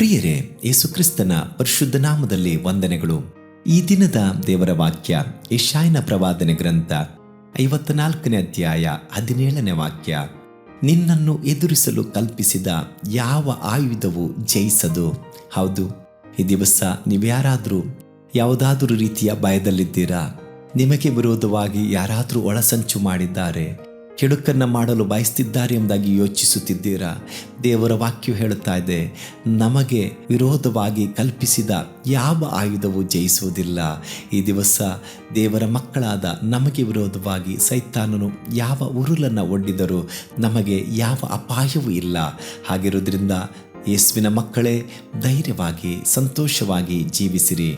ಪ್ರಿಯರೇ, ಯೇಸುಕ್ರಿಸ್ತನ ಪರಿಶುದ್ಧ ನಾಮದಲ್ಲಿ ವಂದನೆಗಳು. ಈ ದಿನದ ದೇವರ ವಾಕ್ಯ ಯೆಶಾಯನ ಪ್ರವಾದನೆ ಗ್ರಂಥ 54ನೇ ಅಧ್ಯಾಯ 17ನೇ ವಾಕ್ಯ. ನಿನ್ನನ್ನು ಎದುರಿಸಲು ಕಲ್ಪಿಸಿದ ಯಾವ ಆಯುಧವು ಜಯಿಸದು. ಹೌದು, ಈ ದಿವಸ ನೀವ್ಯಾರಾದರೂ ಯಾವುದಾದರೂ ರೀತಿಯ ಭಯದಲ್ಲಿದ್ದೀರಾ? ನಿಮಗೆ ವಿರೋಧವಾಗಿ ಯಾರಾದರೂ ಒಳಸಂಚು ಮಾಡಿದ್ದಾರೆ, ಕೆಡುಕನ್ನು ಮಾಡಲು ಬಯಸ್ತಿದ್ದಾರೆ ಎಂಬುದಾಗಿ ಯೋಚಿಸುತ್ತಿದ್ದೀರಾ? ದೇವರ ವಾಕ್ಯ ಹೇಳುತ್ತಾ ಇದೆ, ನಮಗೆ ವಿರೋಧವಾಗಿ ಕಲ್ಪಿಸಿದ ಯಾವ ಆಯುಧವೂ ಜಯಿಸುವುದಿಲ್ಲ. ಈ ದಿವಸ ದೇವರ ಮಕ್ಕಳಾದ ನಮಗೆ ವಿರೋಧವಾಗಿ ಸೈತಾನನು ಯಾವ ಉರುಲನ್ನು ಒಡ್ಡಿದರೂ ನಮಗೆ ಯಾವ ಅಪಾಯವೂ ಇಲ್ಲ. ಹಾಗಿರುವುದರಿಂದ ಯೇಸುವಿನ ಮಕ್ಕಳೇ, ಧೈರ್ಯವಾಗಿ ಸಂತೋಷವಾಗಿ ಜೀವಿಸಿರಿ.